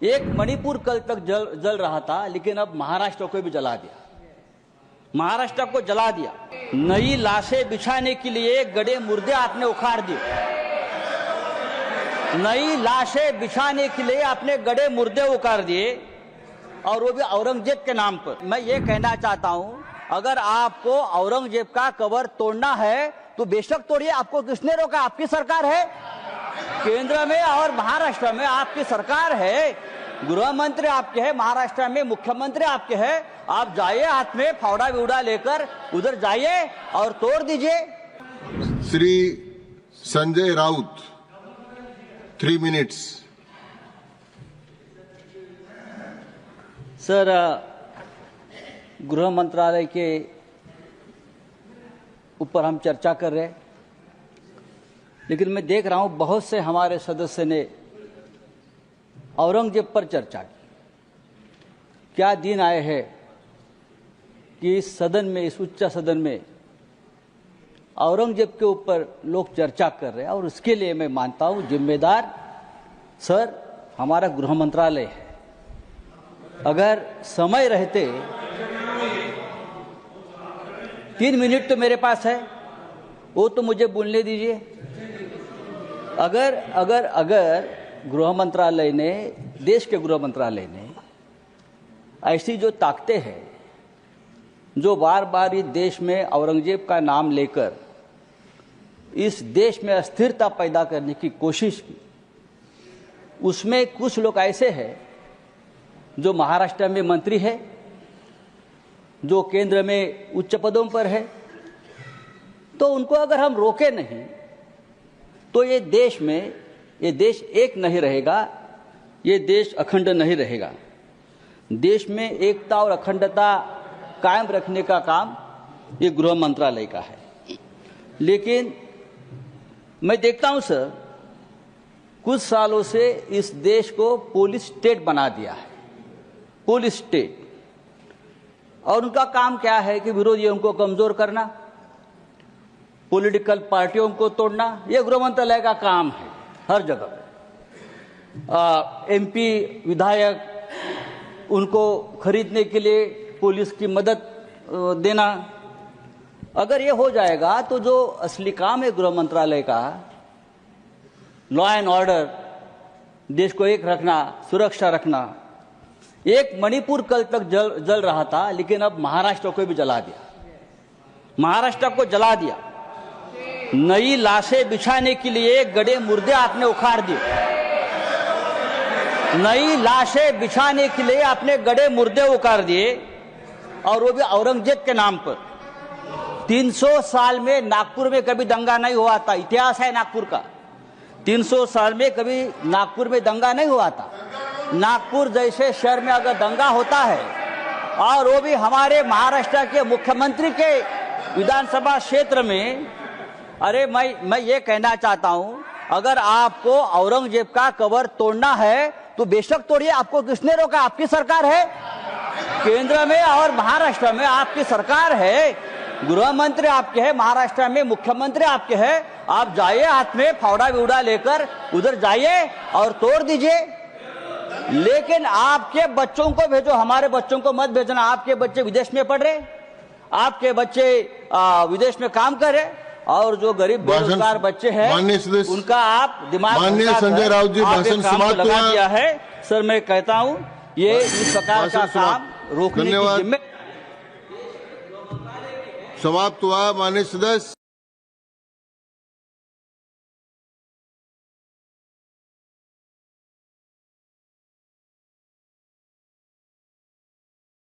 एक मणिपुर कल तक जल रहा था, लेकिन अब महाराष्ट्र को भी जला दिया। महाराष्ट्र को जला दिया। नई लाशें बिछाने के लिए गड़े मुर्दे आपने उखाड़ दिए। नई लाशें बिछाने के लिए आपने गड़े मुर्दे उखाड़ दिए, और वो भी औरंगजेब के नाम पर। मैं ये कहना चाहता हूं, अगर आपको औरंगजेब का कबर तोड़ना है तो बेशक तोड़िए। आपको किसने रोका? आपकी सरकार है केंद्र में और महाराष्ट्र में, आपकी सरकार है। गृह मंत्री आपके हैं, महाराष्ट्र में मुख्यमंत्री आपके हैं। आप जाइए, हाथ में फावड़ा विवड़ा लेकर उधर जाइए और तोड़ दीजिए। श्री संजय राउत, 3 मिनट्स। सर, गृह मंत्रालय के ऊपर हम चर्चा कर रहे हैं, लेकिन मैं देख रहा हूं बहुत से हमारे सदस्य ने औरंगजेब पर चर्चा की। क्या दिन आए हैं कि इस सदन में, इस उच्च सदन में औरंगजेब के ऊपर लोग चर्चा कर रहे हैं, और उसके लिए मैं मानता हूं जिम्मेदार सर हमारा गृह मंत्रालय है। अगर समय रहते 3 मिनट तो मेरे पास है, वो तो मुझे बोलने दीजिए। अगर गृह मंत्रालय ने, देश के गृह मंत्रालय ने ऐसी जो ताकतें हैं, जो बार बार इस देश में औरंगजेब का नाम लेकर इस देश में अस्थिरता पैदा करने की कोशिश की, उसमें कुछ लोग ऐसे हैं जो महाराष्ट्र में मंत्री है, जो केंद्र में उच्च पदों पर है, तो उनको अगर हम रोके नहीं तो ये देश एक नहीं रहेगा, ये देश अखंड नहीं रहेगा। देश में एकता और अखंडता कायम रखने का काम ये गृह मंत्रालय का है। लेकिन मैं देखता हूं सर, कुछ सालों से इस देश को पुलिस स्टेट बना दिया है, पुलिस स्टेट। और उनका काम क्या है कि विरोधियों को कमजोर करना, पॉलिटिकल पार्टियों को तोड़ना, यह गृह मंत्रालय का काम है हर जगह। एमपी विधायक, उनको खरीदने के लिए पुलिस की मदद देना। अगर ये हो जाएगा तो जो असली काम है गृह मंत्रालय का, लॉ एंड ऑर्डर, देश को एक रखना, सुरक्षा रखना। एक मणिपुर कल तक जल रहा था, लेकिन अब महाराष्ट्र को भी जला दिया। महाराष्ट्र को जला दिया। नई लाशें बिछाने के लिए गड़े मुर्दे आपने उखाड़ दिए। नई लाशें बिछाने के लिए आपने गड़े मुर्दे उखाड़ दिए, और वो भी औरंगजेब के नाम पर। 300 साल में नागपुर में कभी दंगा नहीं हुआ था। इतिहास है नागपुर का। 300 साल में कभी नागपुर में दंगा नहीं हुआ था। नागपुर जैसे शहर में अगर दंगा होता है, और वो भी हमारे महाराष्ट्र के मुख्यमंत्री के विधानसभा क्षेत्र में, अरे मैं ये कहना चाहता हूं, अगर आपको औरंगजेब का कबर तोड़ना है तो बेशक तोड़िए। आपको किसने रोका? आपकी सरकार है केंद्र में और महाराष्ट्र में, आपकी सरकार है। गृह मंत्री आपके हैं, महाराष्ट्र में मुख्यमंत्री आपके हैं। आप जाइए, हाथ में फावड़ा विवड़ा लेकर उधर जाइए और तोड़ दीजिए। लेकिन आपके बच्चों को भेजो, हमारे बच्चों को मत भेजना। आपके बच्चे विदेश में पढ़ रहे, आपके बच्चे विदेश में काम कर रहे, और जो गरीब बेरोजगार बच्चे हैं उनका आप दिमाग माननीय संजय राउत जी, भाषण समाप्त लगा दिया है। सर, मैं कहता हूं ये इस प्रकार का काम रोकने की जिम्मेदारी समाप्त हुआ। माननीय सदस्य।